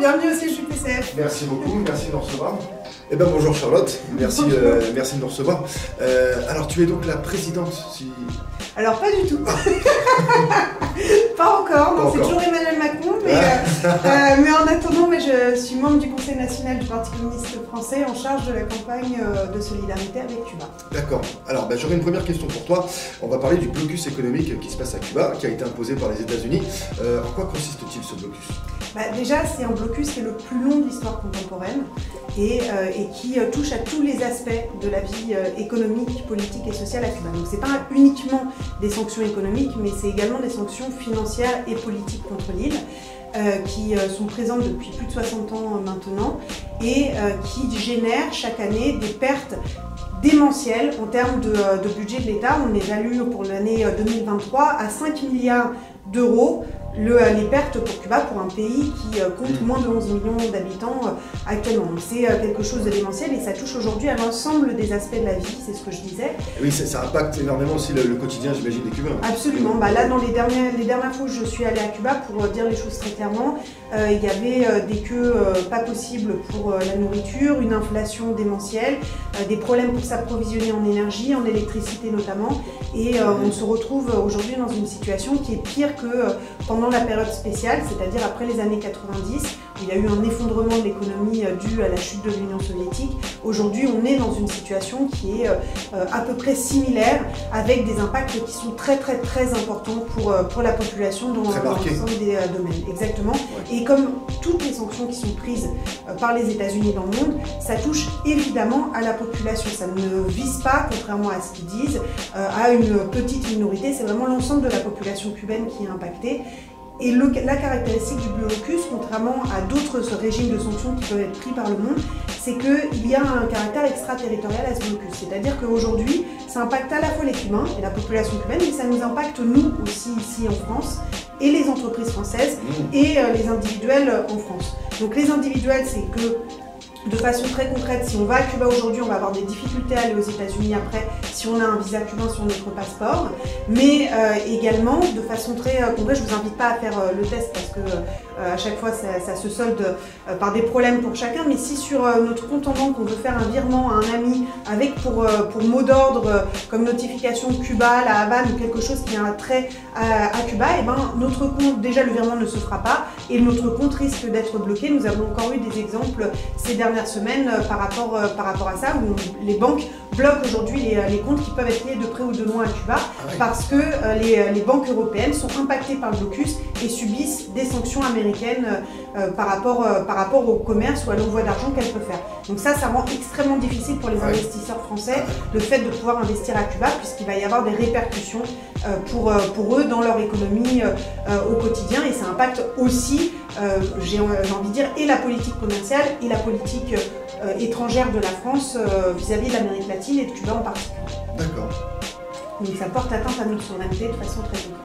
bienvenue au siège du PCF. Merci beaucoup, merci de nous recevoir. Eh ben bonjour Charlotte, merci, merci de nous recevoir. Alors tu es donc la présidente si... Alors pas du tout. Pas encore, non, c'est toujours Emmanuel Macron, mais en attendant, je suis membre du Conseil national du Parti communiste français en charge de la campagne de solidarité avec Cuba. D'accord, alors j'aurais une première question pour toi. On va parler du blocus économique qui se passe à Cuba, qui a été imposé par les États-Unis. En quoi consiste-t-il ce blocus ? Déjà, c'est un blocus qui est le plus long de l'histoire contemporaine et qui touche à tous les aspects de la vie économique, politique et sociale à Cuba. Donc c'est pas uniquement des sanctions économiques, mais c'est également des sanctions financières et politiques contre l'île qui sont présentes depuis plus de 60 ans maintenant et qui génèrent chaque année des pertes démentielles en termes de budget de l'État. On évalue pour l'année 2023 à 5 milliards d'euros les pertes pour Cuba, pour un pays qui compte moins de 11 millions d'habitants actuellement. Donc c'est quelque chose de démentiel et ça touche aujourd'hui à l'ensemble des aspects de la vie, c'est ce que je disais. Oui, ça impacte énormément aussi le quotidien, j'imagine, des Cubains. Absolument. Là, dans les dernières fois où je suis allée à Cuba, pour dire les choses très clairement, il y avait des queues pas possibles pour la nourriture, une inflation démentielle, des problèmes pour s'approvisionner en énergie, en électricité notamment, et on se retrouve aujourd'hui dans une situation qui est pire que pendant la période spéciale, c'est-à-dire après les années 90, où il y a eu un effondrement de l'économie dû à la chute de l'Union soviétique. Aujourd'hui, on est dans une situation qui est à peu près similaire, avec des impacts qui sont très importants pour la population dans l'ensemble des domaines. Exactement. Ouais. Et comme toutes les sanctions qui sont prises par les États-Unis dans le monde, ça touche évidemment à la population. Ça ne vise pas, contrairement à ce qu'ils disent, à une petite minorité. C'est vraiment l'ensemble de la population cubaine qui est impactée. Et la caractéristique du blocus, contrairement à d'autres régimes de sanctions qui peuvent être pris par le monde, c'est qu'il y a un caractère extraterritorial à ce blocus. C'est-à-dire qu'aujourd'hui, ça impacte à la fois les Cubains et la population cubaine, mais ça nous impacte nous aussi ici en France, et les entreprises françaises, et les individuels en France. Donc les individuels, c'est que de façon très concrète, si on va à Cuba aujourd'hui, on va avoir des difficultés à aller aux États-Unis après si on a un visa cubain sur notre passeport. Mais également, de façon très concrète, je ne vous invite pas à faire le test parce que à chaque fois ça se solde par des problèmes pour chacun. Mais si sur notre compte en banque on veut faire un virement à un ami avec pour mot d'ordre comme notification Cuba, la Havane ou quelque chose qui a un trait à Cuba, et notre compte, déjà le virement ne se fera pas et notre compte risque d'être bloqué. Nous avons encore eu des exemples ces dernières semaines par rapport à ça, où les banques bloquent aujourd'hui les comptes qui peuvent être liés de près ou de loin à Cuba parce que les banques européennes sont impactées par le blocus et subissent des sanctions américaines par rapport au commerce ou à l'envoi d'argent qu'elles peuvent faire. Donc ça rend extrêmement difficile pour les investisseurs français le fait de pouvoir investir à Cuba puisqu'il va y avoir des répercussions pour eux dans leur économie au quotidien et ça impacte aussi j'ai envie de dire, et la politique commerciale et la politique étrangère de la France vis-à-vis de l'Amérique latine et de Cuba en particulier. D'accord. Donc ça porte atteinte à notre souveraineté de façon très concrète.